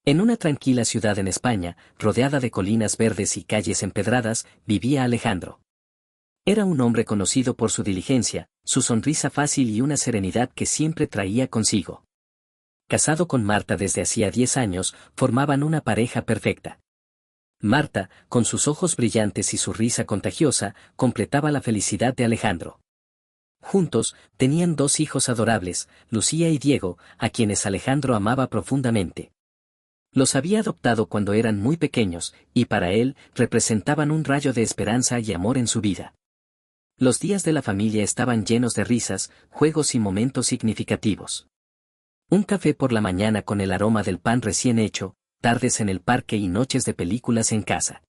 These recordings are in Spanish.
En una tranquila ciudad en España, rodeada de colinas verdes y calles empedradas, vivía Alejandro. Era un hombre conocido por su diligencia, su sonrisa fácil y una serenidad que siempre traía consigo. Casado con Marta desde hacía 10 años, formaban una pareja perfecta. Marta, con sus ojos brillantes y su risa contagiosa, completaba la felicidad de Alejandro. Juntos, tenían 2 hijos adorables, Lucía y Diego, a quienes Alejandro amaba profundamente. Los había adoptado cuando eran muy pequeños, y para él, representaban un rayo de esperanza y amor en su vida. Los días de la familia estaban llenos de risas, juegos y momentos significativos. Un café por la mañana con el aroma del pan recién hecho, tardes en el parque y noches de películas en casa.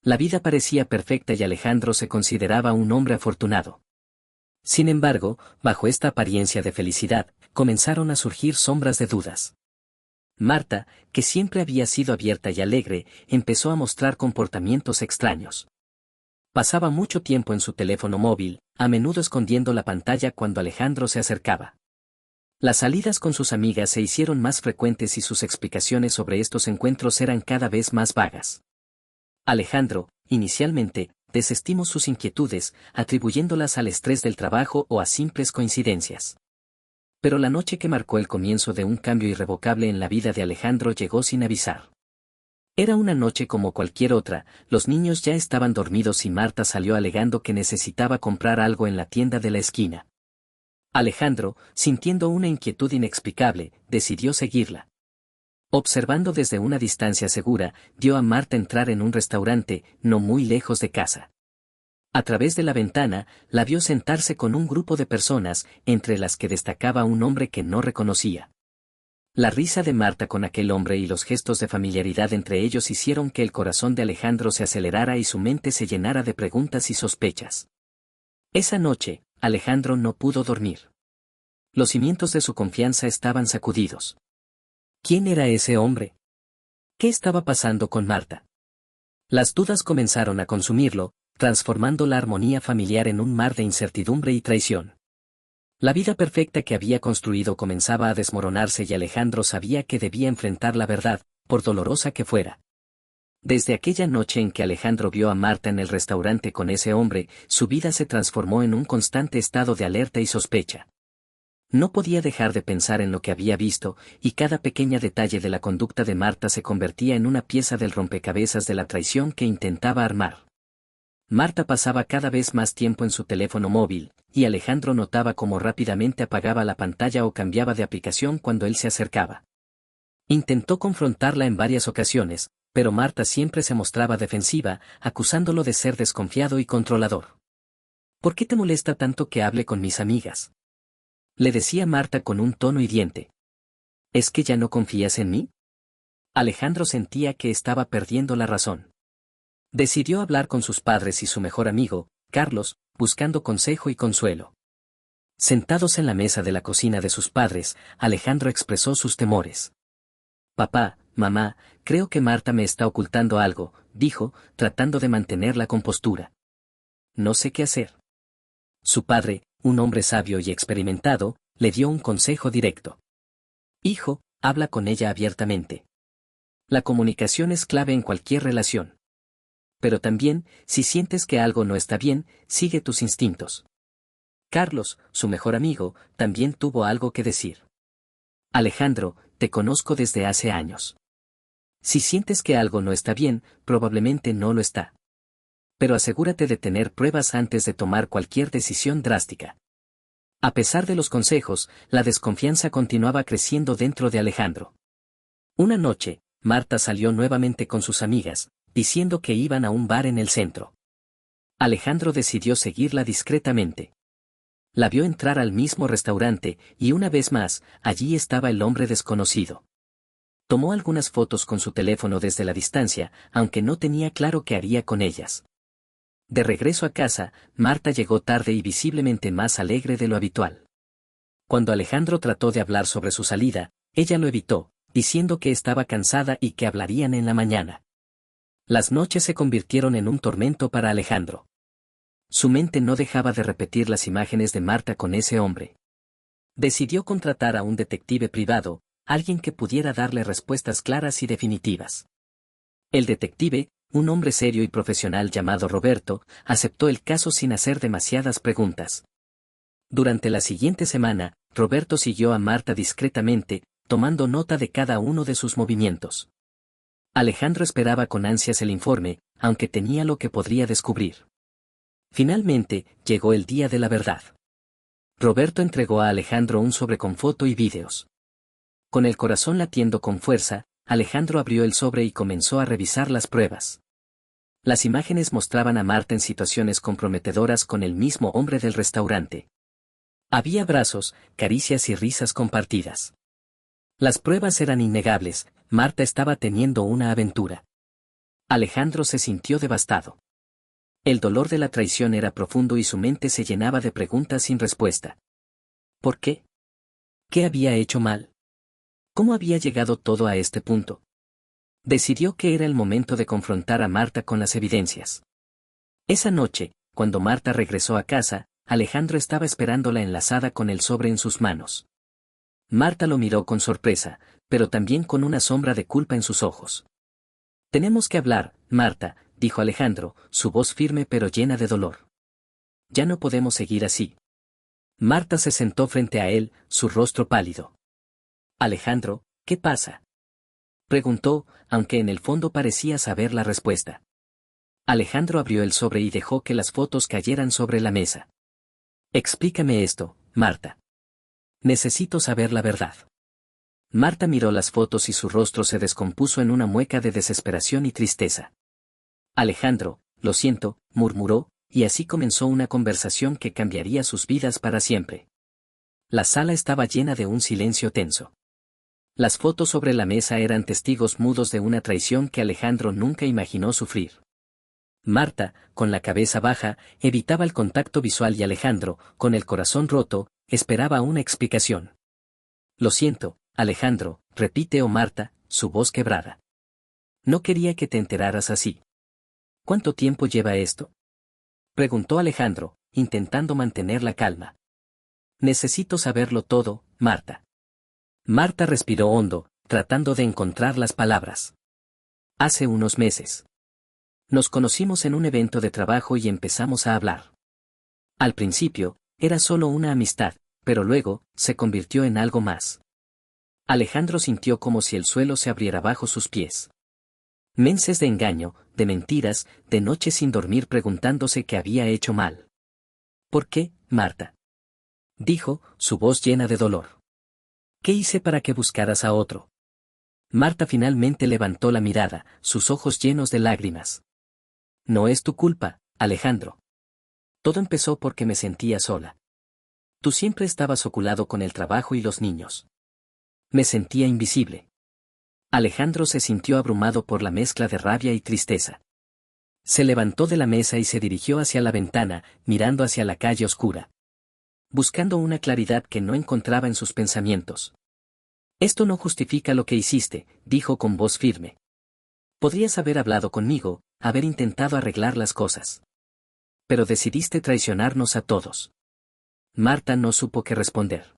La vida parecía perfecta y Alejandro se consideraba un hombre afortunado. Sin embargo, bajo esta apariencia de felicidad, comenzaron a surgir sombras de dudas. Marta, que siempre había sido abierta y alegre, empezó a mostrar comportamientos extraños. Pasaba mucho tiempo en su teléfono móvil, a menudo escondiendo la pantalla cuando Alejandro se acercaba. Las salidas con sus amigas se hicieron más frecuentes y sus explicaciones sobre estos encuentros eran cada vez más vagas. Alejandro, inicialmente, desestimó sus inquietudes, atribuyéndolas al estrés del trabajo o a simples coincidencias. Pero la noche que marcó el comienzo de un cambio irrevocable en la vida de Alejandro llegó sin avisar. Era una noche como cualquier otra, los niños ya estaban dormidos y Marta salió alegando que necesitaba comprar algo en la tienda de la esquina. Alejandro, sintiendo una inquietud inexplicable, decidió seguirla. Observando desde una distancia segura, vio a Marta entrar en un restaurante, no muy lejos de casa. A través de la ventana, la vio sentarse con un grupo de personas, entre las que destacaba un hombre que no reconocía. La risa de Marta con aquel hombre y los gestos de familiaridad entre ellos hicieron que el corazón de Alejandro se acelerara y su mente se llenara de preguntas y sospechas. Esa noche, Alejandro no pudo dormir. Los cimientos de su confianza estaban sacudidos. ¿Quién era ese hombre? ¿Qué estaba pasando con Marta? Las dudas comenzaron a consumirlo, transformando la armonía familiar en un mar de incertidumbre y traición. La vida perfecta que había construido comenzaba a desmoronarse y Alejandro sabía que debía enfrentar la verdad, por dolorosa que fuera. Desde aquella noche en que Alejandro vio a Marta en el restaurante con ese hombre, su vida se transformó en un constante estado de alerta y sospecha. No podía dejar de pensar en lo que había visto, y cada pequeño detalle de la conducta de Marta se convertía en una pieza del rompecabezas de la traición que intentaba armar. Marta pasaba cada vez más tiempo en su teléfono móvil, y Alejandro notaba cómo rápidamente apagaba la pantalla o cambiaba de aplicación cuando él se acercaba. Intentó confrontarla en varias ocasiones, pero Marta siempre se mostraba defensiva, acusándolo de ser desconfiado y controlador. ¿Por qué te molesta tanto que hable con mis amigas?, le decía Marta con un tono hiriente. ¿Es que ya no confías en mí? Alejandro sentía que estaba perdiendo la razón. Decidió hablar con sus padres y su mejor amigo, Carlos, buscando consejo y consuelo. Sentados en la mesa de la cocina de sus padres, Alejandro expresó sus temores. Papá, mamá, creo que Marta me está ocultando algo, dijo, tratando de mantener la compostura. No sé qué hacer. Su padre, un hombre sabio y experimentado, le dio un consejo directo. Hijo, habla con ella abiertamente. La comunicación es clave en cualquier relación. Pero también, si sientes que algo no está bien, sigue tus instintos. Carlos, su mejor amigo, también tuvo algo que decir. Alejandro, te conozco desde hace años. Si sientes que algo no está bien, probablemente no lo está. Pero asegúrate de tener pruebas antes de tomar cualquier decisión drástica. A pesar de los consejos, la desconfianza continuaba creciendo dentro de Alejandro. Una noche, Marta salió nuevamente con sus amigas, diciendo que iban a un bar en el centro. Alejandro decidió seguirla discretamente. La vio entrar al mismo restaurante, y una vez más, allí estaba el hombre desconocido. Tomó algunas fotos con su teléfono desde la distancia, aunque no tenía claro qué haría con ellas. De regreso a casa, Marta llegó tarde y visiblemente más alegre de lo habitual. Cuando Alejandro trató de hablar sobre su salida, ella lo evitó, diciendo que estaba cansada y que hablarían en la mañana. Las noches se convirtieron en un tormento para Alejandro. Su mente no dejaba de repetir las imágenes de Marta con ese hombre. Decidió contratar a un detective privado, alguien que pudiera darle respuestas claras y definitivas. El detective, un hombre serio y profesional llamado Roberto, aceptó el caso sin hacer demasiadas preguntas. Durante la siguiente semana, Roberto siguió a Marta discretamente, tomando nota de cada uno de sus movimientos. Alejandro esperaba con ansias el informe, aunque temía lo que podría descubrir. Finalmente, llegó el día de la verdad. Roberto entregó a Alejandro un sobre con foto y vídeos. Con el corazón latiendo con fuerza, Alejandro abrió el sobre y comenzó a revisar las pruebas. Las imágenes mostraban a Marta en situaciones comprometedoras con el mismo hombre del restaurante. Había abrazos, caricias y risas compartidas. Las pruebas eran innegables, Marta estaba teniendo una aventura. Alejandro se sintió devastado. El dolor de la traición era profundo y su mente se llenaba de preguntas sin respuesta. ¿Por qué? ¿Qué había hecho mal? ¿Cómo había llegado todo a este punto? Decidió que era el momento de confrontar a Marta con las evidencias. Esa noche, cuando Marta regresó a casa, Alejandro estaba esperándola enlazada con el sobre en sus manos. Marta lo miró con sorpresa, pero también con una sombra de culpa en sus ojos. Tenemos que hablar, Marta, dijo Alejandro, su voz firme pero llena de dolor. Ya no podemos seguir así. Marta se sentó frente a él, su rostro pálido. Alejandro, ¿qué pasa? Preguntó, aunque en el fondo parecía saber la respuesta. Alejandro abrió el sobre y dejó que las fotos cayeran sobre la mesa. Explícame esto, Marta. Necesito saber la verdad. Marta miró las fotos y su rostro se descompuso en una mueca de desesperación y tristeza. Alejandro, lo siento, murmuró, y así comenzó una conversación que cambiaría sus vidas para siempre. La sala estaba llena de un silencio tenso. Las fotos sobre la mesa eran testigos mudos de una traición que Alejandro nunca imaginó sufrir. Marta, con la cabeza baja, evitaba el contacto visual y Alejandro, con el corazón roto, esperaba una explicación. Lo siento, Alejandro, repitió Marta, su voz quebrada. No quería que te enteraras así. ¿Cuánto tiempo lleva esto? Preguntó Alejandro, intentando mantener la calma. Necesito saberlo todo, Marta. Marta respiró hondo, tratando de encontrar las palabras. Hace unos meses. Nos conocimos en un evento de trabajo y empezamos a hablar. Al principio, era solo una amistad, pero luego, se convirtió en algo más. Alejandro sintió como si el suelo se abriera bajo sus pies. Meses de engaño, de mentiras, de noches sin dormir preguntándose qué había hecho mal. ¿Por qué, Marta? Dijo, su voz llena de dolor. ¿Qué hice para que buscaras a otro? Marta finalmente levantó la mirada, sus ojos llenos de lágrimas. No es tu culpa, Alejandro. Todo empezó porque me sentía sola. Tú siempre estabas oculado con el trabajo y los niños. Me sentía invisible. Alejandro se sintió abrumado por la mezcla de rabia y tristeza. Se levantó de la mesa y se dirigió hacia la ventana, mirando hacia la calle oscura. Buscando una claridad que no encontraba en sus pensamientos. Esto no justifica lo que hiciste, dijo con voz firme. Podrías haber hablado conmigo, haber intentado arreglar las cosas. Pero decidiste traicionarnos a todos. Marta no supo qué responder.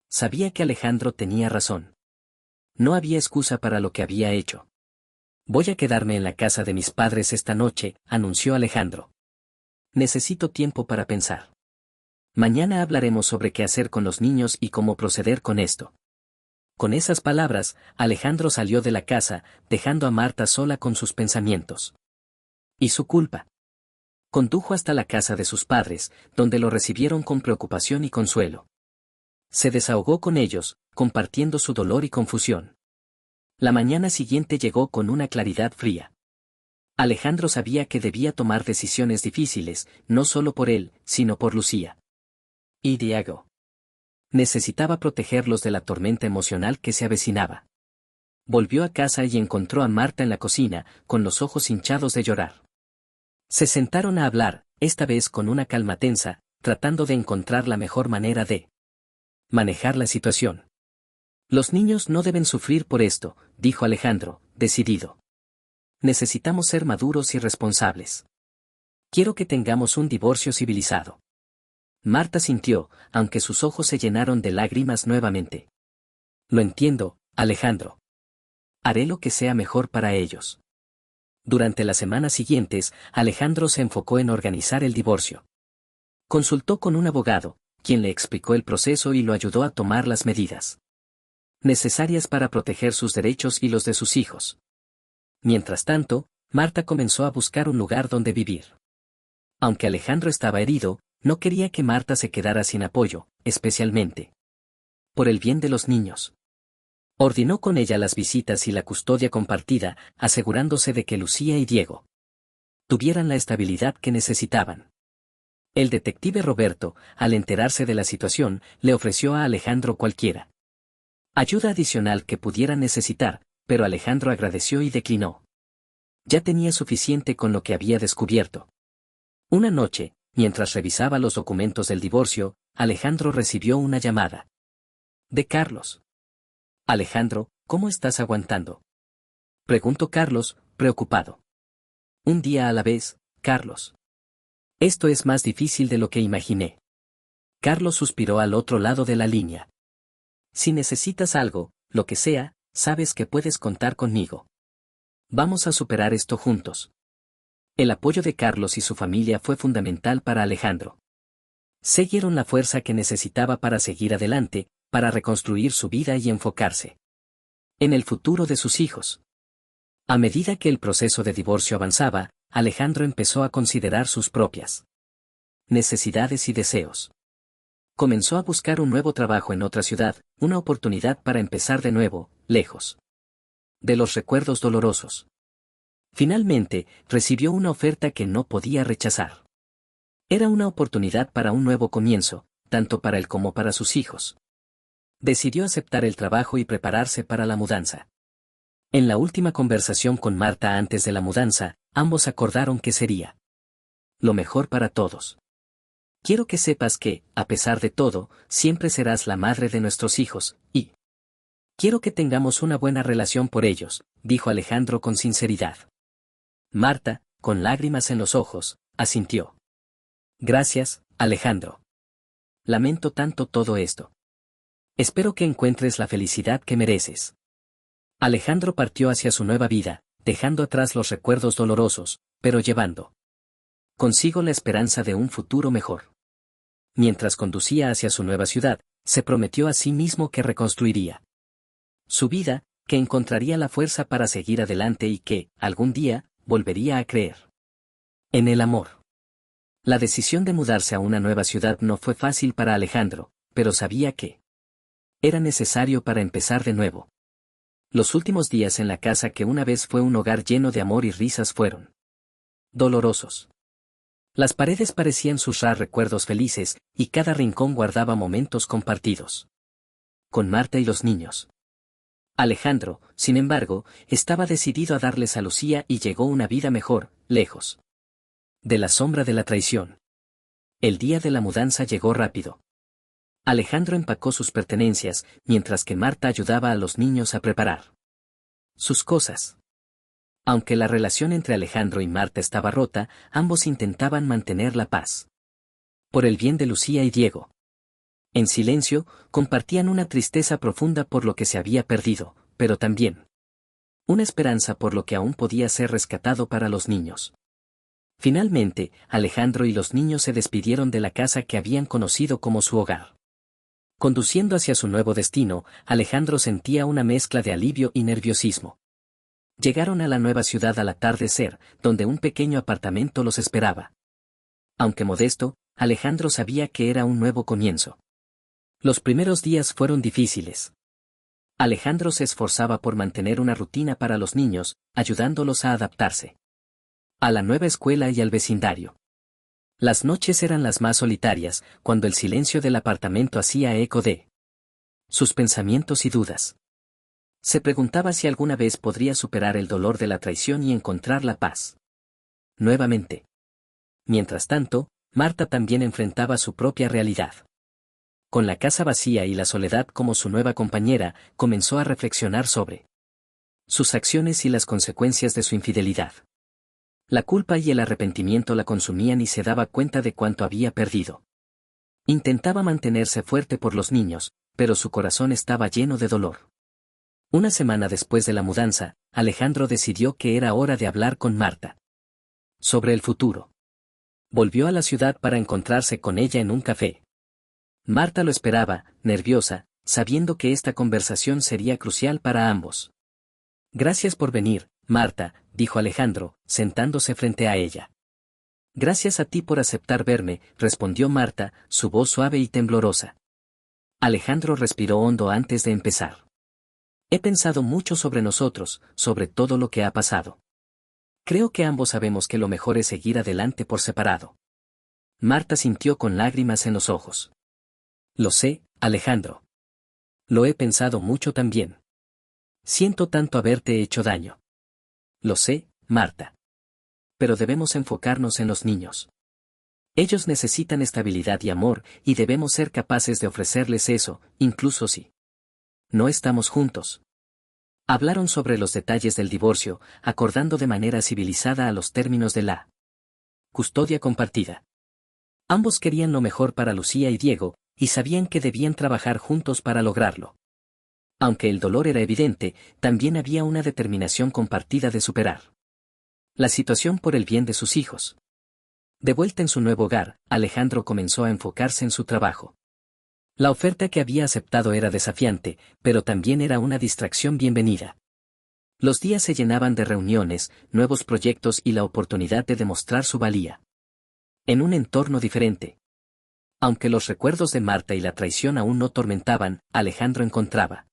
Sabía que Alejandro tenía razón. No había excusa para lo que había hecho. Voy a quedarme en la casa de mis padres esta noche, anunció Alejandro. Necesito tiempo para pensar. Mañana hablaremos sobre qué hacer con los niños y cómo proceder con esto. Con esas palabras, Alejandro salió de la casa, dejando a Marta sola con sus pensamientos. ¿Y su culpa? Condujo hasta la casa de sus padres, donde lo recibieron con preocupación y consuelo. Se desahogó con ellos, compartiendo su dolor y confusión. La mañana siguiente llegó con una claridad fría. Alejandro sabía que debía tomar decisiones difíciles, no solo por él, sino por Lucía. Y Diego. Necesitaba protegerlos de la tormenta emocional que se avecinaba. Volvió a casa y encontró a Marta en la cocina, con los ojos hinchados de llorar. Se sentaron a hablar, esta vez con una calma tensa, tratando de encontrar la mejor manera de manejar la situación. Los niños no deben sufrir por esto, dijo Alejandro, decidido. Necesitamos ser maduros y responsables. Quiero que tengamos un divorcio civilizado. Marta sintió, aunque sus ojos se llenaron de lágrimas nuevamente. Lo entiendo, Alejandro. Haré lo que sea mejor para ellos. Durante las semanas siguientes, Alejandro se enfocó en organizar el divorcio. Consultó con un abogado, quien le explicó el proceso y lo ayudó a tomar las medidas necesarias para proteger sus derechos y los de sus hijos. Mientras tanto, Marta comenzó a buscar un lugar donde vivir. Aunque Alejandro estaba herido, no quería que Marta se quedara sin apoyo, especialmente por el bien de los niños. Ordenó con ella las visitas y la custodia compartida, asegurándose de que Lucía y Diego tuvieran la estabilidad que necesitaban. El detective Roberto, al enterarse de la situación, le ofreció a Alejandro cualquiera ayuda adicional que pudiera necesitar, pero Alejandro agradeció y declinó. Ya tenía suficiente con lo que había descubierto. Una noche, mientras revisaba los documentos del divorcio, Alejandro recibió una llamada de Carlos. Alejandro, ¿cómo estás aguantando?, preguntó Carlos, preocupado. Un día a la vez, Carlos. Esto es más difícil de lo que imaginé. Carlos suspiró al otro lado de la línea. Si necesitas algo, lo que sea, sabes que puedes contar conmigo. Vamos a superar esto juntos. El apoyo de Carlos y su familia fue fundamental para Alejandro. Se dieron la fuerza que necesitaba para seguir adelante, para reconstruir su vida y enfocarse en el futuro de sus hijos. A medida que el proceso de divorcio avanzaba, Alejandro empezó a considerar sus propias necesidades y deseos. Comenzó a buscar un nuevo trabajo en otra ciudad, una oportunidad para empezar de nuevo, lejos de los recuerdos dolorosos. Finalmente, recibió una oferta que no podía rechazar. Era una oportunidad para un nuevo comienzo, tanto para él como para sus hijos. Decidió aceptar el trabajo y prepararse para la mudanza. En la última conversación con Marta antes de la mudanza, ambos acordaron que sería lo mejor para todos. Quiero que sepas que, a pesar de todo, siempre serás la madre de nuestros hijos, y quiero que tengamos una buena relación por ellos, dijo Alejandro con sinceridad. Marta, con lágrimas en los ojos, asintió. Gracias, Alejandro. Lamento tanto todo esto. Espero que encuentres la felicidad que mereces. Alejandro partió hacia su nueva vida, dejando atrás los recuerdos dolorosos, pero llevando consigo la esperanza de un futuro mejor. Mientras conducía hacia su nueva ciudad, se prometió a sí mismo que reconstruiría su vida, que encontraría la fuerza para seguir adelante y que, algún día, volvería a creer en el amor. La decisión de mudarse a una nueva ciudad no fue fácil para Alejandro, pero sabía que era necesario para empezar de nuevo. Los últimos días en la casa que una vez fue un hogar lleno de amor y risas fueron dolorosos. Las paredes parecían susurrar recuerdos felices, y cada rincón guardaba momentos compartidos con Marta y los niños. Alejandro, sin embargo, estaba decidido a darles a Lucía y llegó una vida mejor, lejos de la sombra de la traición. El día de la mudanza llegó rápido. Alejandro empacó sus pertenencias, mientras que Marta ayudaba a los niños a preparar sus cosas. Aunque la relación entre Alejandro y Marta estaba rota, ambos intentaban mantener la paz. Por el bien de Lucía y Diego. En silencio, compartían una tristeza profunda por lo que se había perdido, pero también una esperanza por lo que aún podía ser rescatado para los niños. Finalmente, Alejandro y los niños se despidieron de la casa que habían conocido como su hogar. Conduciendo hacia su nuevo destino, Alejandro sentía una mezcla de alivio y nerviosismo. Llegaron a la nueva ciudad al atardecer, donde un pequeño apartamento los esperaba. Aunque modesto, Alejandro sabía que era un nuevo comienzo. Los primeros días fueron difíciles. Alejandro se esforzaba por mantener una rutina para los niños, ayudándolos a adaptarse a la nueva escuela y al vecindario. Las noches eran las más solitarias, cuando el silencio del apartamento hacía eco de sus pensamientos y dudas. Se preguntaba si alguna vez podría superar el dolor de la traición y encontrar la paz nuevamente. Mientras tanto, Marta también enfrentaba su propia realidad. Con la casa vacía y la soledad como su nueva compañera, comenzó a reflexionar sobre sus acciones y las consecuencias de su infidelidad. La culpa y el arrepentimiento la consumían y se daba cuenta de cuánto había perdido. Intentaba mantenerse fuerte por los niños, pero su corazón estaba lleno de dolor. Una semana después de la mudanza, Alejandro decidió que era hora de hablar con Marta sobre el futuro. Volvió a la ciudad para encontrarse con ella en un café. Marta lo esperaba, nerviosa, sabiendo que esta conversación sería crucial para ambos. Gracias por venir, Marta, dijo Alejandro, sentándose frente a ella. Gracias a ti por aceptar verme, respondió Marta, su voz suave y temblorosa. Alejandro respiró hondo antes de empezar. He pensado mucho sobre nosotros, sobre todo lo que ha pasado. Creo que ambos sabemos que lo mejor es seguir adelante por separado. Marta sintió con lágrimas en los ojos. Lo sé, Alejandro. Lo he pensado mucho también. Siento tanto haberte hecho daño. Lo sé, Marta. Pero debemos enfocarnos en los niños. Ellos necesitan estabilidad y amor, y debemos ser capaces de ofrecerles eso, incluso si no estamos juntos. Hablaron sobre los detalles del divorcio, acordando de manera civilizada a los términos de la custodia compartida. Ambos querían lo mejor para Lucía y Diego, y sabían que debían trabajar juntos para lograrlo. Aunque el dolor era evidente, también había una determinación compartida de superar la situación por el bien de sus hijos. De vuelta en su nuevo hogar, Alejandro comenzó a enfocarse en su trabajo. La oferta que había aceptado era desafiante, pero también era una distracción bienvenida. Los días se llenaban de reuniones, nuevos proyectos y la oportunidad de demostrar su valía. En un entorno diferente. Aunque los recuerdos de Marta y la traición aún no tormentaban, Alejandro encontraba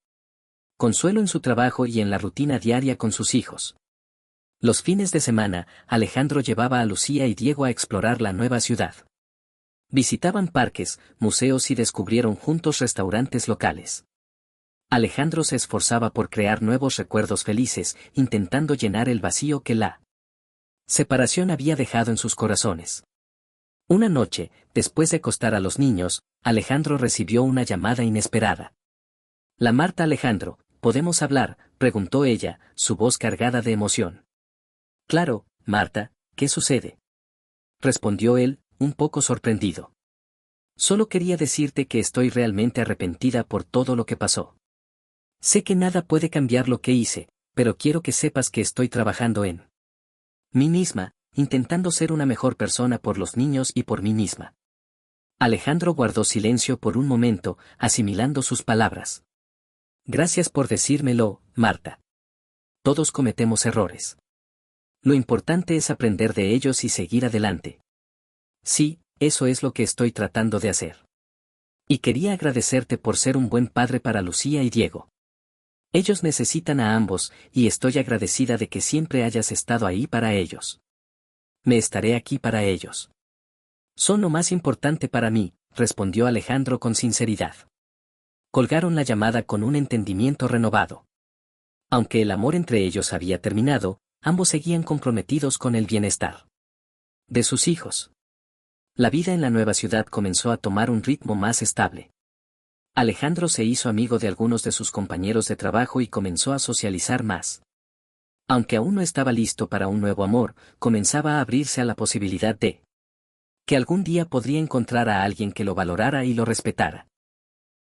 consuelo en su trabajo y en la rutina diaria con sus hijos. Los fines de semana, Alejandro llevaba a Lucía y Diego a explorar la nueva ciudad. Visitaban parques, museos y descubrieron juntos restaurantes locales. Alejandro se esforzaba por crear nuevos recuerdos felices, intentando llenar el vacío que la separación había dejado en sus corazones. Una noche, después de acostar a los niños, Alejandro recibió una llamada inesperada. La Marta Alejandro, ¿podemos hablar?, preguntó ella, su voz cargada de emoción. Claro, Marta, ¿qué sucede?, respondió él, un poco sorprendido. Solo quería decirte que estoy realmente arrepentida por todo lo que pasó. Sé que nada puede cambiar lo que hice, pero quiero que sepas que estoy trabajando en mí misma, intentando ser una mejor persona por los niños y por mí misma. Alejandro guardó silencio por un momento, asimilando sus palabras. Gracias por decírmelo, Marta. Todos cometemos errores. Lo importante es aprender de ellos y seguir adelante. Sí, eso es lo que estoy tratando de hacer. Y quería agradecerte por ser un buen padre para Lucía y Diego. Ellos necesitan a ambos, y estoy agradecida de que siempre hayas estado ahí para ellos. Me estaré aquí para ellos. Son lo más importante para mí, respondió Alejandro con sinceridad. Colgaron la llamada con un entendimiento renovado. Aunque el amor entre ellos había terminado, ambos seguían comprometidos con el bienestar de sus hijos. La vida en la nueva ciudad comenzó a tomar un ritmo más estable. Alejandro se hizo amigo de algunos de sus compañeros de trabajo y comenzó a socializar más. Aunque aún no estaba listo para un nuevo amor, comenzaba a abrirse a la posibilidad de que algún día podría encontrar a alguien que lo valorara y lo respetara.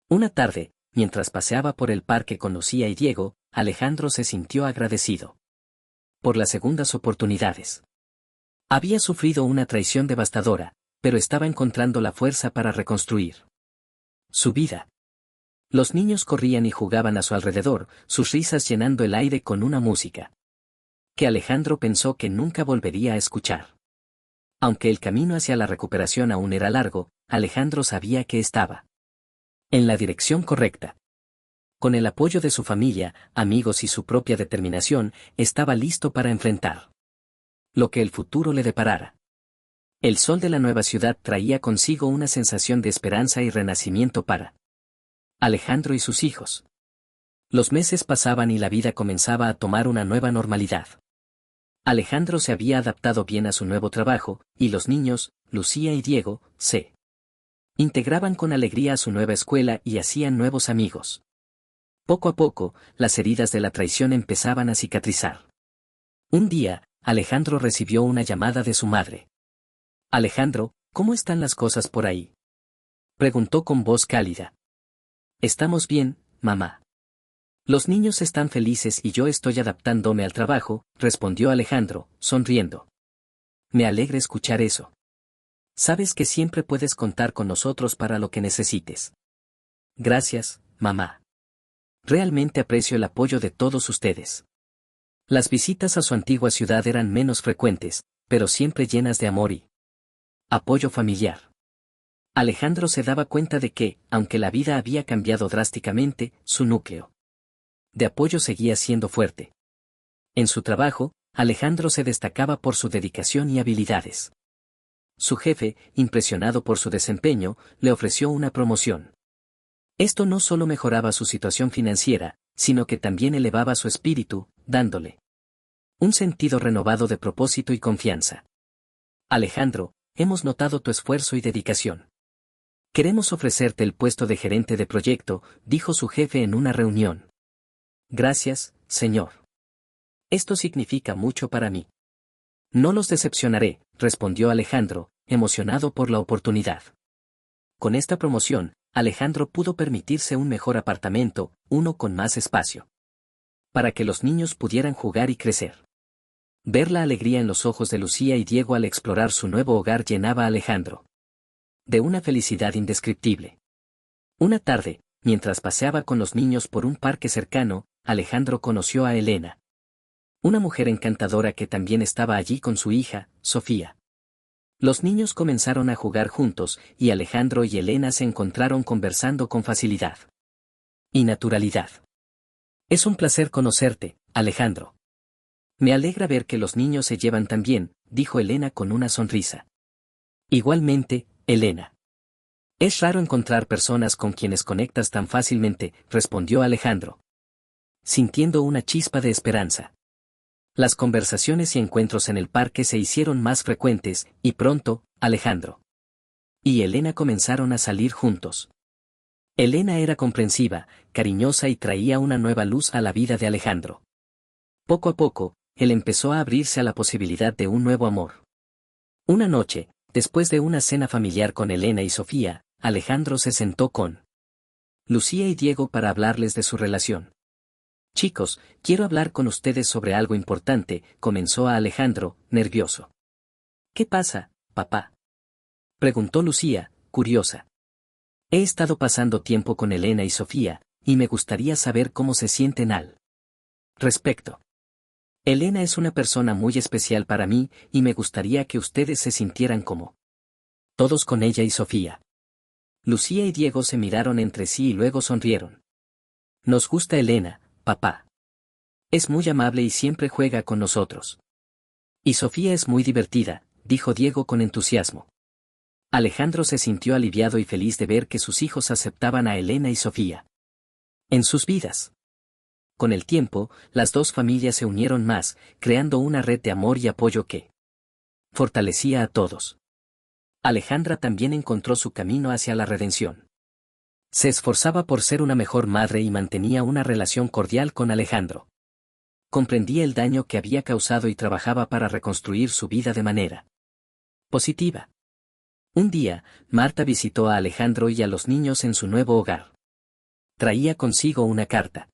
Una tarde, mientras paseaba por el parque con Lucía y Diego, Alejandro se sintió agradecido por las segundas oportunidades. Había sufrido una traición devastadora, pero estaba encontrando la fuerza para reconstruir su vida. Los niños corrían y jugaban a su alrededor, sus risas llenando el aire con una música que Alejandro pensó que nunca volvería a escuchar. Aunque el camino hacia la recuperación aún era largo, Alejandro sabía que estaba en la dirección correcta. Con el apoyo de su familia, amigos y su propia determinación, estaba listo para enfrentar lo que el futuro le deparara. El sol de la nueva ciudad traía consigo una sensación de esperanza y renacimiento para Alejandro y sus hijos. Los meses pasaban y la vida comenzaba a tomar una nueva normalidad. Alejandro se había adaptado bien a su nuevo trabajo, y los niños, Lucía y Diego, se integraban con alegría a su nueva escuela y hacían nuevos amigos. Poco a poco, las heridas de la traición empezaban a cicatrizar. Un día, Alejandro recibió una llamada de su madre. Alejandro, ¿cómo están las cosas por ahí?, preguntó con voz cálida. Estamos bien, mamá. Los niños están felices y yo estoy adaptándome al trabajo, respondió Alejandro, sonriendo. Me alegra escuchar eso. Sabes que siempre puedes contar con nosotros para lo que necesites. Gracias, mamá. Realmente aprecio el apoyo de todos ustedes. Las visitas a su antigua ciudad eran menos frecuentes, pero siempre llenas de amor y apoyo familiar. Alejandro se daba cuenta de que, aunque la vida había cambiado drásticamente, su núcleo de apoyo seguía siendo fuerte. En su trabajo, Alejandro se destacaba por su dedicación y habilidades. Su jefe, impresionado por su desempeño, le ofreció una promoción. Esto no solo mejoraba su situación financiera, sino que también elevaba su espíritu, dándole un sentido renovado de propósito y confianza. Alejandro, hemos notado tu esfuerzo y dedicación. Queremos ofrecerte el puesto de gerente de proyecto, dijo su jefe en una reunión. Gracias, señor. Esto significa mucho para mí. No los decepcionaré, respondió Alejandro, emocionado por la oportunidad. Con esta promoción, Alejandro pudo permitirse un mejor apartamento, uno con más espacio, para que los niños pudieran jugar y crecer. Ver la alegría en los ojos de Lucía y Diego al explorar su nuevo hogar llenaba a Alejandro de una felicidad indescriptible. Una tarde, mientras paseaba con los niños por un parque cercano, Alejandro conoció a Elena, una mujer encantadora que también estaba allí con su hija, Sofía. Los niños comenzaron a jugar juntos, y Alejandro y Elena se encontraron conversando con facilidad y naturalidad. Es un placer conocerte, Alejandro. Me alegra ver que los niños se llevan tan bien, dijo Elena con una sonrisa. Igualmente, Elena. Es raro encontrar personas con quienes conectas tan fácilmente, respondió Alejandro, sintiendo una chispa de esperanza. Las conversaciones y encuentros en el parque se hicieron más frecuentes, y pronto, Alejandro y Elena comenzaron a salir juntos. Elena era comprensiva, cariñosa y traía una nueva luz a la vida de Alejandro. Poco a poco, él empezó a abrirse a la posibilidad de un nuevo amor. Una noche, después de una cena familiar con Elena y Sofía, Alejandro se sentó con Lucía y Diego para hablarles de su relación. Chicos, quiero hablar con ustedes sobre algo importante, comenzó a Alejandro, nervioso. ¿Qué pasa, papá? Preguntó Lucía, curiosa. He estado pasando tiempo con Elena y Sofía, y me gustaría saber cómo se sienten al respecto. Elena es una persona muy especial para mí, y me gustaría que ustedes se sintieran como todos con ella y Sofía. Lucía y Diego se miraron entre sí y luego sonrieron. Nos gusta Elena, papá. Es muy amable y siempre juega con nosotros. Y Sofía es muy divertida, dijo Diego con entusiasmo. Alejandro se sintió aliviado y feliz de ver que sus hijos aceptaban a Elena y Sofía en sus vidas. Con el tiempo, las dos familias se unieron más, creando una red de amor y apoyo que fortalecía a todos. Alejandra también encontró su camino hacia la redención. Se esforzaba por ser una mejor madre y mantenía una relación cordial con Alejandro. Comprendía el daño que había causado y trabajaba para reconstruir su vida de manera positiva. Un día, Marta visitó a Alejandro y a los niños en su nuevo hogar. Traía consigo una carta.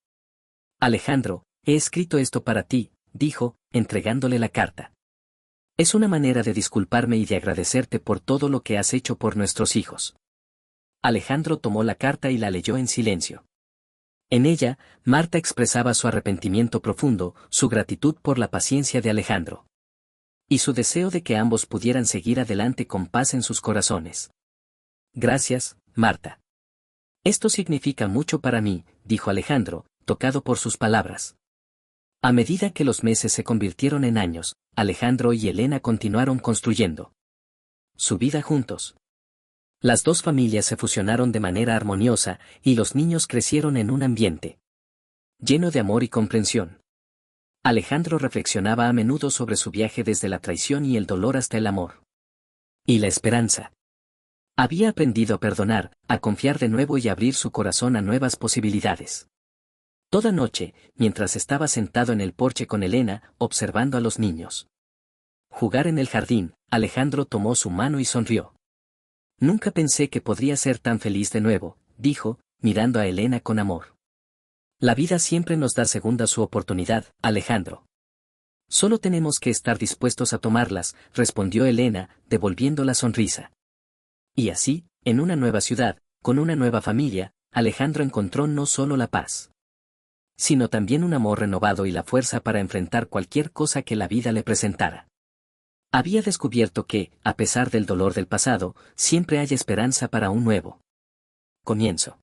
Alejandro, he escrito esto para ti, dijo, entregándole la carta. Es una manera de disculparme y de agradecerte por todo lo que has hecho por nuestros hijos. Alejandro tomó la carta y la leyó en silencio. En ella, Marta expresaba su arrepentimiento profundo, su gratitud por la paciencia de Alejandro y su deseo de que ambos pudieran seguir adelante con paz en sus corazones. Gracias, Marta. Esto significa mucho para mí, dijo Alejandro, tocado por sus palabras. A medida que los meses se convirtieron en años, Alejandro y Elena continuaron construyendo su vida juntos. Las dos familias se fusionaron de manera armoniosa, y los niños crecieron en un ambiente lleno de amor y comprensión. Alejandro reflexionaba a menudo sobre su viaje desde la traición y el dolor hasta el amor y la esperanza. Había aprendido a perdonar, a confiar de nuevo y a abrir su corazón a nuevas posibilidades. Toda noche, mientras estaba sentado en el porche con Elena, observando a los niños jugar en el jardín, Alejandro tomó su mano y sonrió. Nunca pensé que podría ser tan feliz de nuevo, dijo, mirando a Elena con amor. La vida siempre nos da segunda su oportunidad, Alejandro. Solo tenemos que estar dispuestos a tomarlas, respondió Elena, devolviendo la sonrisa. Y así, en una nueva ciudad, con una nueva familia, Alejandro encontró no solo la paz, sino también un amor renovado y la fuerza para enfrentar cualquier cosa que la vida le presentara. Había descubierto que, a pesar del dolor del pasado, siempre hay esperanza para un nuevo comienzo.